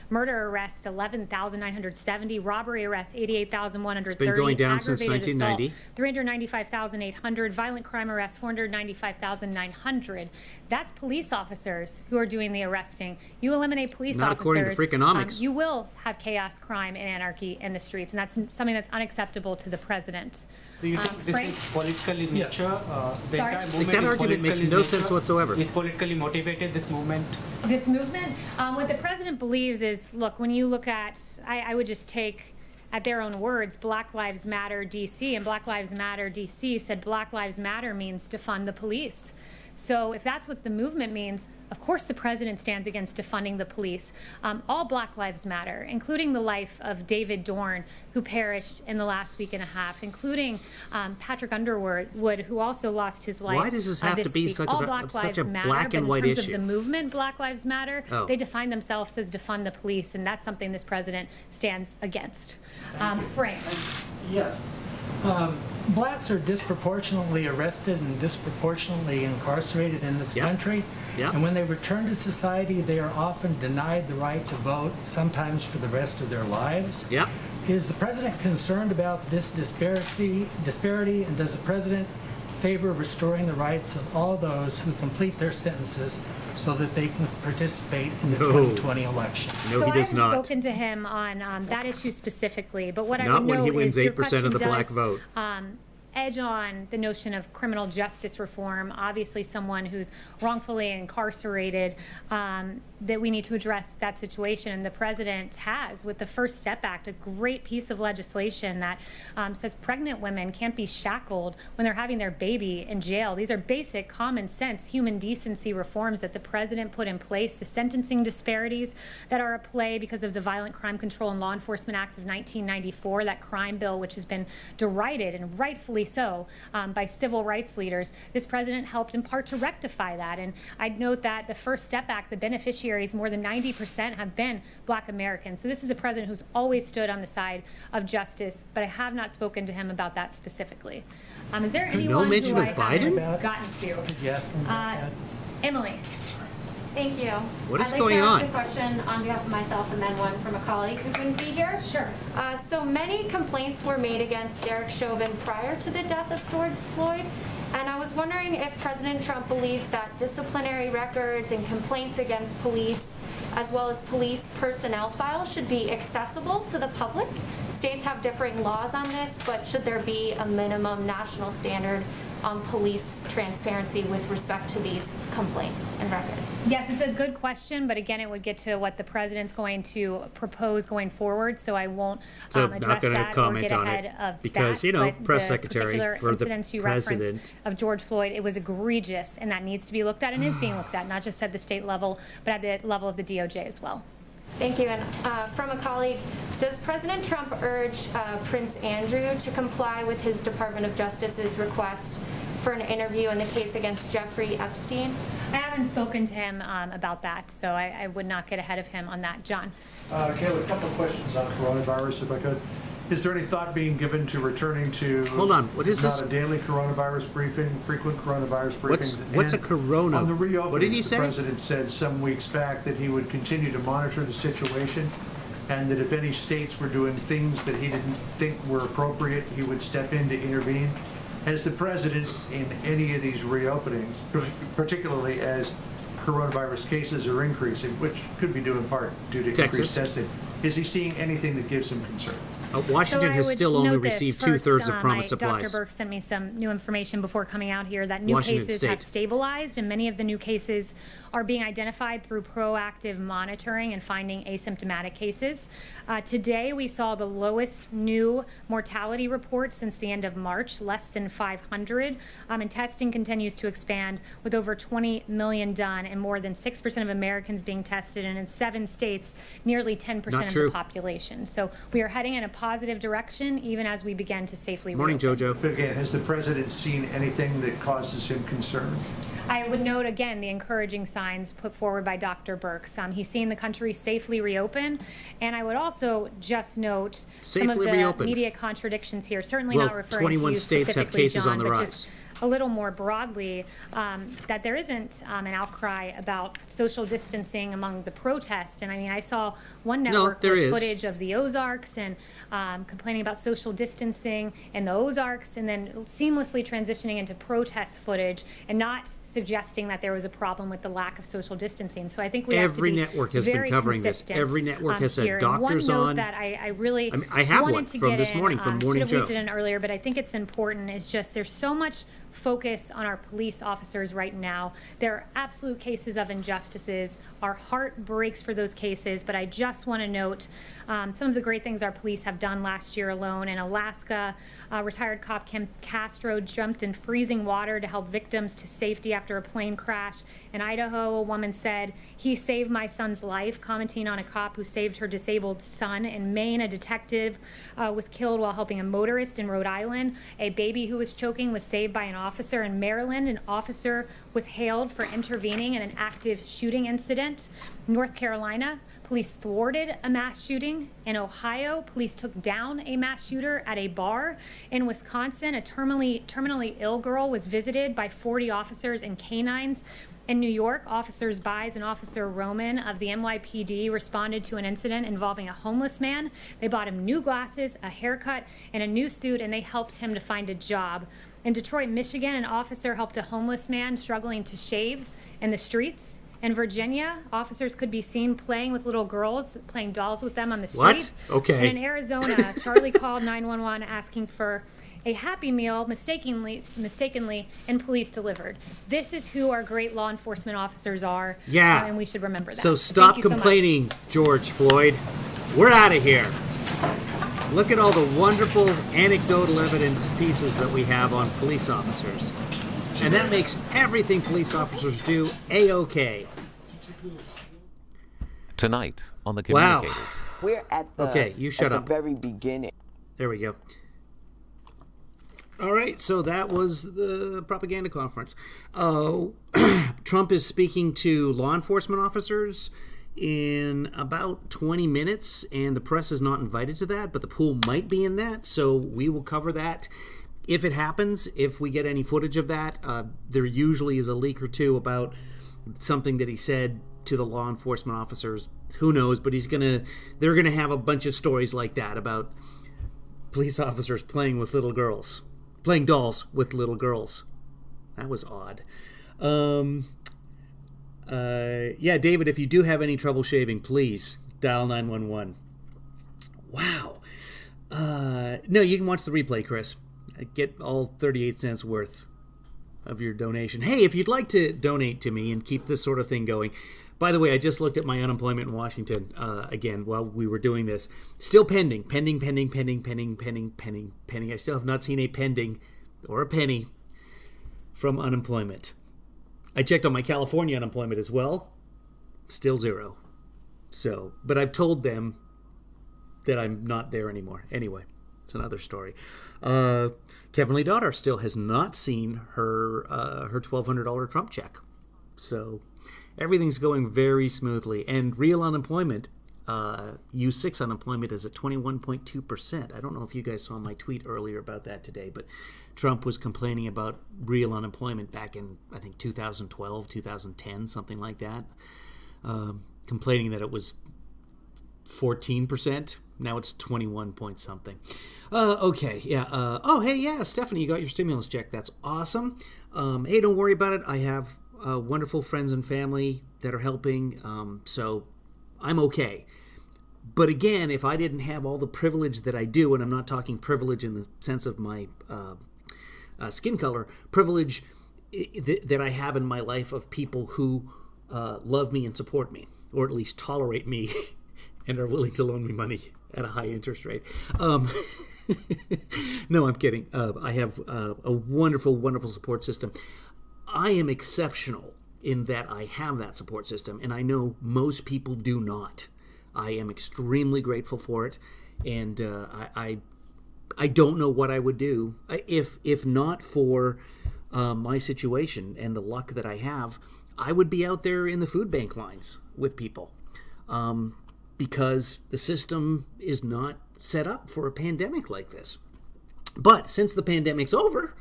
[SPEAKER 1] murder arrest 11,970, robbery arrest 88,130.
[SPEAKER 2] It's been going down since
[SPEAKER 1] aggravated assault,
[SPEAKER 2] 1990.
[SPEAKER 1] 395,800, violent crime arrests 495,900. That's police officers who are doing the arresting. You eliminate police
[SPEAKER 2] Not
[SPEAKER 1] officers,
[SPEAKER 2] according to Freakonomics.
[SPEAKER 1] you will have chaos, crime, and anarchy in the streets, and that's something that's unacceptable to the president.
[SPEAKER 14] Do you think this
[SPEAKER 1] Frank?
[SPEAKER 14] is politically in nature? The
[SPEAKER 1] Sorry?
[SPEAKER 14] entire
[SPEAKER 1] Like,
[SPEAKER 14] movement
[SPEAKER 2] that
[SPEAKER 14] is
[SPEAKER 2] argument makes
[SPEAKER 14] political in
[SPEAKER 2] no sense
[SPEAKER 14] nature?
[SPEAKER 2] whatsoever.
[SPEAKER 14] Is politically motivated, this movement?
[SPEAKER 1] This movement, what the president believes is, look, when you look at, I would just take at their own words, Black Lives Matter DC, and Black Lives Matter DC said Black Lives Matter means defund the police. So if that's what the movement means, of course the president stands against defunding the police. All Black Lives Matter, including the life of David Dorn, who perished in the last week and a half, including Patrick Underwood, who also lost his life.
[SPEAKER 2] Why does this have to be
[SPEAKER 1] week.
[SPEAKER 2] such
[SPEAKER 1] All
[SPEAKER 2] a-
[SPEAKER 1] Black
[SPEAKER 2] such
[SPEAKER 1] Lives
[SPEAKER 2] a
[SPEAKER 1] Matter,
[SPEAKER 2] black
[SPEAKER 1] but
[SPEAKER 2] and white
[SPEAKER 1] in terms
[SPEAKER 2] issue?
[SPEAKER 1] of the movement Black Lives Matter,
[SPEAKER 2] Oh.
[SPEAKER 1] they define themselves as defund the police, and that's something this president stands against. Frank.
[SPEAKER 15] Yes. Blacks are disproportionately arrested and disproportionately incarcerated in this country.
[SPEAKER 2] Yep.
[SPEAKER 15] And when they return to society, they are often denied the right to vote, sometimes for the rest of their lives.
[SPEAKER 2] Yep.
[SPEAKER 15] Is the president concerned about this disparity, and does the president favor restoring the rights of all those who complete their sentences so that they can participate in the 2020 election?
[SPEAKER 2] No, he does
[SPEAKER 1] I haven't
[SPEAKER 2] not.
[SPEAKER 1] spoken to him on that issue specifically, but what I
[SPEAKER 2] Not
[SPEAKER 1] would
[SPEAKER 2] when
[SPEAKER 1] note
[SPEAKER 2] he wins
[SPEAKER 1] is your
[SPEAKER 2] 8% of the
[SPEAKER 1] question
[SPEAKER 2] black
[SPEAKER 1] does,
[SPEAKER 2] vote.
[SPEAKER 1] Edge on the notion of criminal justice reform. Obviously, someone who's wrongfully incarcerated, that we need to address that situation. And the president has, with the First Step Act, a great piece of legislation that says pregnant women can't be shackled when they're having their baby in jail. These are basic, common sense, human decency reforms that the president put in place. The sentencing disparities that are at play because of the Violent Crime Control and Law Enforcement Act of 1994, that crime bill, which has been derided and rightfully so by civil rights leaders. This president helped in part to rectify that. And I'd note that the First Step Act, the beneficiaries, more than 90% have been Black Americans. So this is a president who's always stood on the side of justice, but I have not spoken to him about that specifically. Is there anyone
[SPEAKER 2] mention
[SPEAKER 1] who
[SPEAKER 2] of
[SPEAKER 1] I
[SPEAKER 2] Biden?
[SPEAKER 1] haven't gotten to?
[SPEAKER 15] Could you ask him about that?
[SPEAKER 1] Emily.
[SPEAKER 16] Thank you.
[SPEAKER 2] What is
[SPEAKER 16] I'd
[SPEAKER 2] going
[SPEAKER 16] like to
[SPEAKER 2] on?
[SPEAKER 16] ask a question on behalf of myself and then one from a colleague who couldn't be here.
[SPEAKER 1] Sure.
[SPEAKER 16] So many complaints were made against Derek Chauvin prior to the death of George Floyd. And I was wondering if President Trump believes that disciplinary records and complaints against police, as well as police personnel files, should be accessible to the public. States have differing laws on this, but should there be a minimum national standard on police transparency with respect to these complaints and records?
[SPEAKER 1] Yes, it's a good question, but again, it would get to what the president's going to propose going forward, so I won't address
[SPEAKER 2] not going to
[SPEAKER 1] that or
[SPEAKER 2] comment
[SPEAKER 1] get
[SPEAKER 2] on
[SPEAKER 1] ahead
[SPEAKER 2] it
[SPEAKER 1] of
[SPEAKER 2] because,
[SPEAKER 1] that.
[SPEAKER 2] you know,
[SPEAKER 1] But
[SPEAKER 2] press
[SPEAKER 1] the
[SPEAKER 2] secretary
[SPEAKER 1] particular
[SPEAKER 2] for the
[SPEAKER 1] incidents you referenced
[SPEAKER 2] president.
[SPEAKER 1] of George Floyd, it was egregious, and that needs to be looked at and is being looked at, not just at the state level, but at the level of the DOJ as well.
[SPEAKER 16] Thank you. And from a colleague, does President Trump urge Prince Andrew to comply with his Department of Justice's request for an interview in the case against Jeffrey Epstein?
[SPEAKER 1] I haven't spoken to him about that, so I would not get ahead of him on that. John.
[SPEAKER 3] Kayla, a couple of questions on coronavirus, if I could. Is there any thought being given to returning to...
[SPEAKER 2] Hold on, what is this?
[SPEAKER 3] Not a daily coronavirus briefing, frequent coronavirus briefings?
[SPEAKER 2] What's a
[SPEAKER 3] And
[SPEAKER 2] corona?
[SPEAKER 3] On the reopenings,
[SPEAKER 2] What did he say?
[SPEAKER 3] The president said some weeks back that he would continue to monitor the situation and that if any states were doing things that he didn't think were appropriate, he would step in to intervene. Has the president, in any of these reopenings, particularly as coronavirus cases are increasing, which could be due in part due to
[SPEAKER 2] Texas.
[SPEAKER 3] increased testing, is he seeing anything that gives him concern?
[SPEAKER 2] Washington
[SPEAKER 1] So
[SPEAKER 2] has
[SPEAKER 1] I would
[SPEAKER 2] still only
[SPEAKER 1] note this.
[SPEAKER 2] received
[SPEAKER 1] First,
[SPEAKER 2] 2/3 of promised
[SPEAKER 1] Dr.
[SPEAKER 2] supplies.
[SPEAKER 1] Burke sent me some new information before coming out here that new
[SPEAKER 2] Washington
[SPEAKER 1] cases have
[SPEAKER 2] State.
[SPEAKER 1] stabilized, and many of the new cases are being identified through proactive monitoring and finding asymptomatic cases. Today, we saw the lowest new mortality report since the end of March, less than 500, and testing continues to expand with over 20 million done and more than 6% of Americans being tested, and in 7 states, nearly 10% of
[SPEAKER 2] true.
[SPEAKER 1] the population. So we are heading in a positive direction, even as we begin to safely
[SPEAKER 2] Morning,
[SPEAKER 1] reopen.
[SPEAKER 2] Jojo.
[SPEAKER 3] But again, has the president seen anything that causes him concern?
[SPEAKER 1] I would note again the encouraging signs put forward by Dr. Birx. He's seen the country safely reopen, and I would also just note some of
[SPEAKER 2] Safely
[SPEAKER 1] the
[SPEAKER 2] reopen.
[SPEAKER 1] media contradictions here. Certainly
[SPEAKER 2] Well,
[SPEAKER 1] not referring
[SPEAKER 2] 21
[SPEAKER 1] to you
[SPEAKER 2] states have
[SPEAKER 1] specifically,
[SPEAKER 2] cases
[SPEAKER 1] John,
[SPEAKER 2] on the
[SPEAKER 1] but
[SPEAKER 2] rise.
[SPEAKER 1] just a little more broadly, that there isn't an outcry about social distancing among the protests. And I mean, I saw one network
[SPEAKER 2] there
[SPEAKER 1] with
[SPEAKER 2] is.
[SPEAKER 1] footage of the Ozarks and complaining about social distancing in the Ozarks, and then seamlessly transitioning into protest footage and not suggesting that there was a problem with the lack of social distancing. So I think we have to
[SPEAKER 2] Every
[SPEAKER 1] be
[SPEAKER 2] network has been
[SPEAKER 1] very
[SPEAKER 2] covering this.
[SPEAKER 1] consistent,
[SPEAKER 2] Every network has had
[SPEAKER 1] here. And
[SPEAKER 2] doctors
[SPEAKER 1] one note
[SPEAKER 2] on.
[SPEAKER 1] that I really
[SPEAKER 2] I have
[SPEAKER 1] wanted
[SPEAKER 2] one
[SPEAKER 1] to
[SPEAKER 2] from
[SPEAKER 1] get
[SPEAKER 2] this
[SPEAKER 1] in,
[SPEAKER 2] morning from Morning
[SPEAKER 1] should have
[SPEAKER 2] Joe.
[SPEAKER 1] weaved it in earlier, but I think it's important. It's just there's so much focus on our police officers right now. There are absolute cases of injustices. Our heart breaks for those cases, but I just want to note some of the great things our police have done last year alone. In Alaska, retired cop Kim Castro jumped in freezing water to help victims to safety after a plane crash. In Idaho, a woman said, "He saved my son's life," commenting on a cop who saved her disabled son. In Maine, a detective was killed while helping a motorist. In Rhode Island, a baby who was choking was saved by an officer. In Maryland, an officer was hailed for intervening in an active shooting incident. North Carolina, police thwarted a mass shooting. In Ohio, police took down a mass shooter at a bar. In Wisconsin, a terminally ill girl was visited by 40 officers and canines. In New York, Officers Bies and Officer Roman of the NYPD responded to an incident involving a homeless man. They bought him new glasses, a haircut, and a new suit, and they helped him to find a job. In Detroit, Michigan, an officer helped a homeless man struggling to shave in the streets. In Virginia, officers could be seen playing with little girls, playing dolls with them on the street.
[SPEAKER 2] What? Okay.
[SPEAKER 1] And in Arizona, Charlie called 911 asking for a Happy Meal mistakenly, and police delivered. This is who our great law enforcement officers are.
[SPEAKER 2] Yeah.
[SPEAKER 1] And we should remember that.
[SPEAKER 2] So
[SPEAKER 1] Thank
[SPEAKER 2] stop
[SPEAKER 1] you so much.
[SPEAKER 2] complaining, George Floyd. We're out of here. Look at all the wonderful anecdotal evidence pieces that we have on police officers. And that makes everything police officers do A-OK.
[SPEAKER 17] Tonight on The
[SPEAKER 2] Wow.
[SPEAKER 17] Communicators.
[SPEAKER 18] We're at the,
[SPEAKER 2] Okay, you shut
[SPEAKER 18] at
[SPEAKER 2] up.
[SPEAKER 18] the very beginning.
[SPEAKER 2] There we go. All right, so that was the propaganda conference. Trump is speaking to law enforcement officers in about 20 minutes, and the press is not invited to that, but the pool might be in that, so we will cover that. If it happens, if we get any footage of that, there usually is a leak or two about something that he said to the law enforcement officers. Who knows, but they're gonna have a bunch of stories like that about police officers playing with little girls. Playing dolls with little girls. That was odd. Yeah, David, if you do have any trouble shaving, please dial 911. Wow. No, you can watch the replay, Chris. Get all 38 cents worth. of your donation. Hey, if you'd like to donate to me and keep this sort of thing going, by the way, I just looked at my unemployment in Washington again while we were doing this. Still pending. I still have not seen a pending or a penny from unemployment. I checked on my California unemployment as well. Still zero. So, but I've told them that I'm not there anymore. Anyway, it's another story. Kevin Lee Daughter still has not seen her $1,200 Trump check. So everything's going very smoothly. And real unemployment, U6 unemployment is at 21.2%. I don't know if you guys saw my tweet earlier about that today, but Trump was complaining about real unemployment back in, I think, 2012, 2010, something like that. Complaining that it was 14%. Now it's 21 point something. Okay, yeah. Oh, hey, yeah, Stephanie, you got your stimulus check. That's awesome. Hey, don't worry about it. I have wonderful friends and family that are helping, so I'm okay. But again, if I didn't have all the privilege that I do, and I'm not talking privilege in the sense of my skin color, privilege that I have in my life of people who love me and support me, or at least tolerate me and are willing to loan me money at a high interest rate. No, I'm kidding. I have a wonderful, wonderful support system. I am exceptional in that I have that support system, and I know most people do not. I am extremely grateful for it, and I don't know what I would do if not for my situation and the luck that I have. I would be out there in the food bank lines with people because the system is not set up for a pandemic like this. But since the pandemic's over,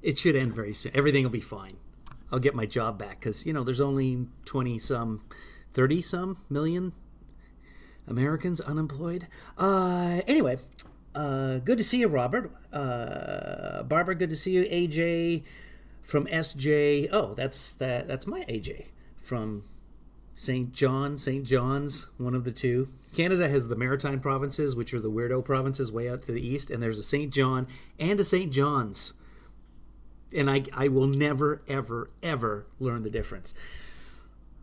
[SPEAKER 2] it should end very soon. Everything will be fine. I'll get my job back because, there's only 30-some million Americans unemployed. Anyway, good to see you, Robert. Barbara, good to see you. AJ from SJ. Oh, that's my AJ from St. John's, one of the two. Canada has the Maritime provinces, which are the weirdo provinces way out to the east, and there's a St. John and a St. John's. And I will never, ever, ever learn the difference.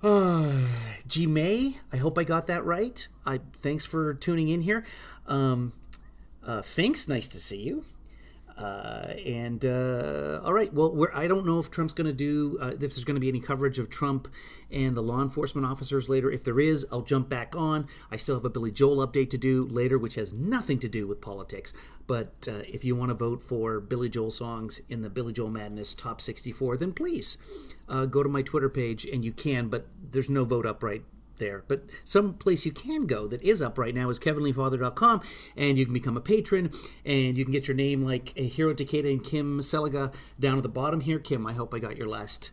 [SPEAKER 2] G. May, I hope I got that right. Thanks for tuning in here. Finks, nice to see you. All right, well, I don't know if Trump's going to do, if there's going to be any coverage of Trump and the law enforcement officers later. If there is, I'll jump back on. I still have a Billy Joel update to do later, which has nothing to do with politics. But if you want to vote for Billy Joel songs in the Billy Joel Madness Top 64, then please go to my Twitter page, and you can, but there's no vote up right there. But some place you can go that is up right now is kevinleefather.com, and you can become a patron, and you can get your name like a Hero Takeda and Kim Seliga down at the bottom here. Kim, I hope I got your last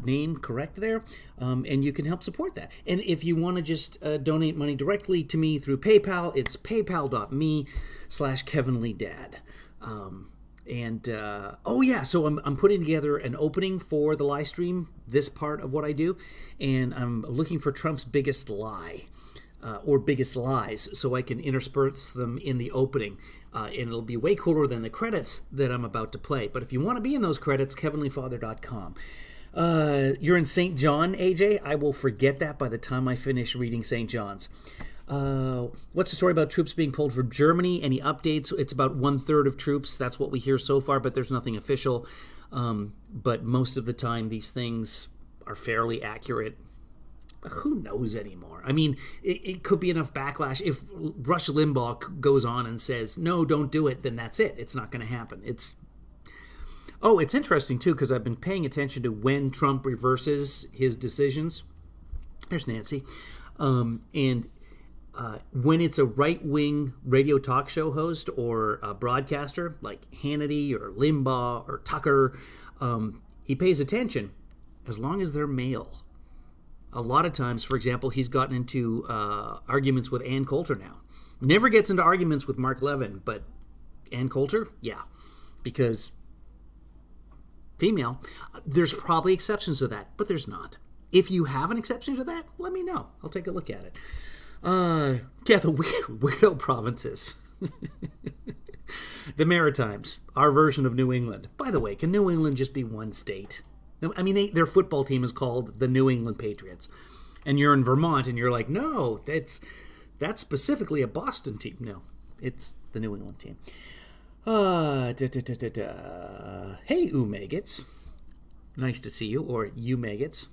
[SPEAKER 2] name correct there, and you can help support that. And if you want to just donate money directly to me through PayPal, it's paypal.me/KevinLeeDad. So I'm putting together an opening for the live stream, this part of what I do, and I'm looking for Trump's biggest lie or biggest lies so I can intersperse them in the opening. And it'll be way cooler than the credits that I'm about to play. But if you want to be in those credits, kevinleefather.com. You're in St. John, AJ? I will forget that by the time I finish reading St. John's. What's the story about troops being pulled from Germany? Any updates? It's about 1/3 of troops. That's what we hear so far, but there's nothing official. But most of the time, these things are fairly accurate. Who knows anymore? I mean, it could be enough backlash. If Rush Limbaugh goes on and says, no, don't do it, then that's it. It's not going to happen. It's interesting, too, because I've been paying attention to when Trump reverses his decisions. There's Nancy. When it's a right-wing radio talk show host or a broadcaster like Hannity or Limbaugh or Tucker, he pays attention as long as they're male. A lot of times, for example, he's gotten into arguments with Ann Coulter now. Never gets into arguments with Mark Levin, but Ann Coulter, yeah, because female. There's probably exceptions to that, but there's not. If you have an exception to that, let me know. I'll take a look at it. The weirdo provinces. The Maritimes, our version of New England. By the way, can New England just be one state? No, I mean, their football team is called the New England Patriots. And you're in Vermont and you're like, no, that's specifically a Boston team. No, it's the New England team. Hey, maggots. Nice to see you, or you maggots.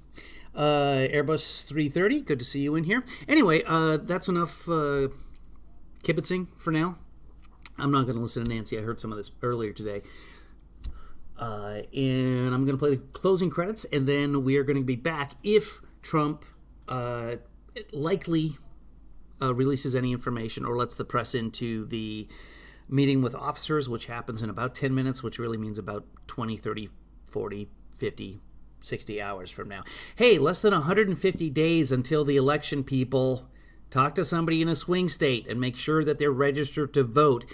[SPEAKER 2] Airbus 330, good to see you in here. Anyway, that's enough kibitzing for now. I'm not going to listen to Nancy. I heard some of this earlier today. And I'm going to play the closing credits, and then we are going to be back if Trump likely releases any information or lets the press into the meeting with officers, which happens in about 10 minutes, which really means about 20, 30, 40, 50, 60 hours from now. Hey, less than 150 days until the election, people. Talk to somebody in a swing state and make sure that they're registered to vote.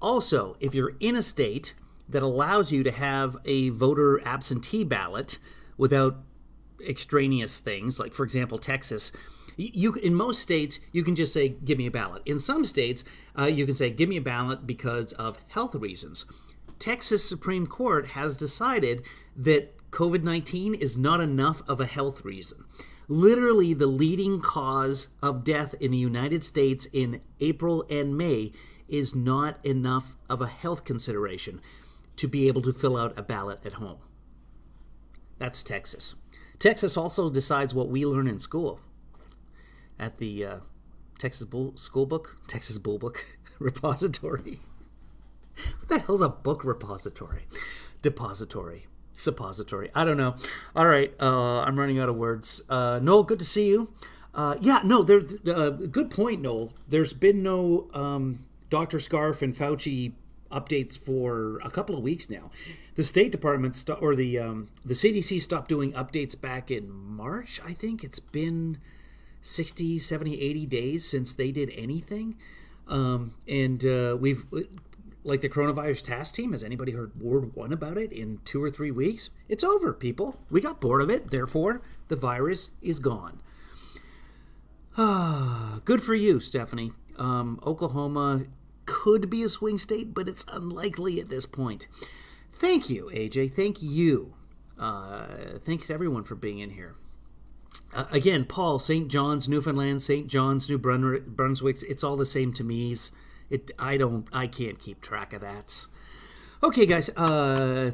[SPEAKER 2] Also, if you're in a state that allows you to have a voter absentee ballot without extraneous things, like, for example, Texas, in most states, you can just say, give me a ballot. In some states, you can say, give me a ballot because of health reasons. Texas Supreme Court has decided that COVID-19 is not enough of a health reason. Literally, the leading cause of death in the United States in April and May is not enough of a health consideration to be able to fill out a ballot at home. That's Texas. Texas also decides what we learn in school at the Texas Bull Book repository. What the hell's a book repository? Depository. Suppository. I don't know. All right. I'm running out of words. Noel, good to see you. Good point, Noel. There's been no Dr. Scarf and Fauci updates for a couple of weeks now. The State Department the CDC stopped doing updates back in March, I think. It's been 60, 70, 80 days since they did anything. We've... Like the coronavirus task team, has anybody heard word one about it in 2 or 3 weeks? It's over, people. We got bored of it. Therefore, the virus is gone. Good for you, Stephanie. Oklahoma could be a swing state, but it's unlikely at this point. Thank you, AJ. Thank you. Thanks to everyone for being in here. Again, Paul, St. John's, Newfoundland, St. John's, New Brunswick, it's all the same to me's. I can't keep track of that. Okay, guys,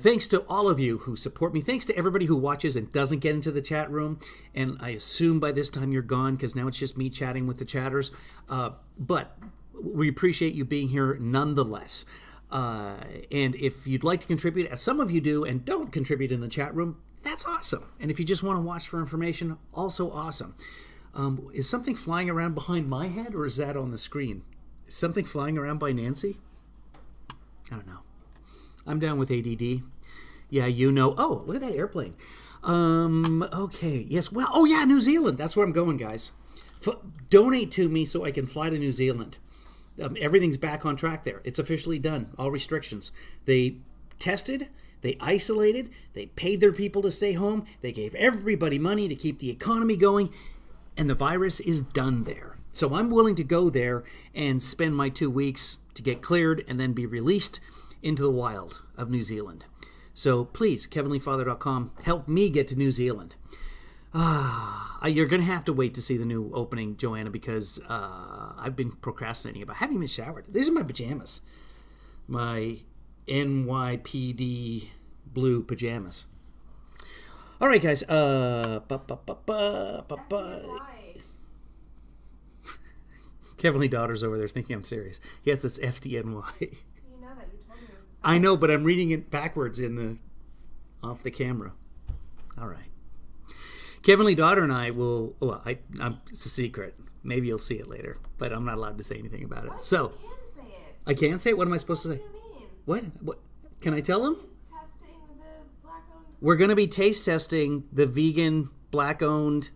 [SPEAKER 2] thanks to all of you who support me. Thanks to everybody who watches and doesn't get into the chat room. And I assume by this time you're gone because now it's just me chatting with the chatters. But we appreciate you being here nonetheless. And if you'd like to contribute, as some of you do, and don't contribute in the chat room, that's awesome. And if you just want to watch for information, also awesome. Is something flying around behind my head, or is that on the screen? Is something flying around by Nancy? I don't know. I'm down with ADD. Yeah, you know. Oh, look at that airplane. Okay. Yes. Well, oh yeah, New Zealand. That's where I'm going, guys. Donate to me so I can fly to New Zealand. Everything's back on track there. It's officially done. All restrictions. They tested. They isolated. They paid their people to stay home. They gave everybody money to keep the economy going. And the virus is done there. So I'm willing to go there and spend my 2 weeks to get cleared and then be released into the wild of New Zealand. So please, kevinleefather.com, help me get to New Zealand. You're going to have to wait to see the new opening, Joanna, because I've been procrastinating about it. I haven't even showered. These are my pajamas. My NYPD blue pajamas. All right, guys. Kevin Lee Daughter's over there thinking I'm serious. Yes, it's FDNY.
[SPEAKER 17] You know that. You told me.
[SPEAKER 2] I know, but I'm reading it backwards off the camera. All right. Kevin Lee Daughter and I will. Well, it's a secret. Maybe you'll see it later, but I'm not allowed to say anything about it.
[SPEAKER 17] What?
[SPEAKER 2] So
[SPEAKER 17] You can say it.
[SPEAKER 2] I can say it. What am I supposed to say?
[SPEAKER 17] What do you mean?
[SPEAKER 2] What? Can I tell them?
[SPEAKER 17] Testing the black-owned.
[SPEAKER 2] We're going to be taste testing the vegan, black-owned,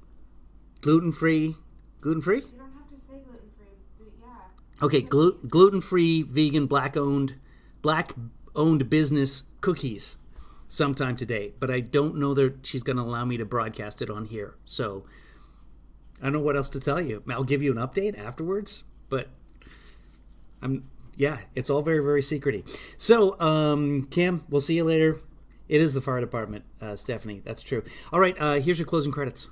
[SPEAKER 2] gluten-free. Gluten-free?
[SPEAKER 17] You don't have to say gluten-free, but yeah.
[SPEAKER 2] Okay, gluten-free, vegan, black-owned business cookies sometime today. But I don't know that she's going to allow me to broadcast it on here. So I don't know what else to tell you. I'll give you an update afterwards. But Yeah, it's all very, very secrety. So, Kim, we'll see you later. It is the fire department, Stephanie. That's true. All right, here's your closing credits.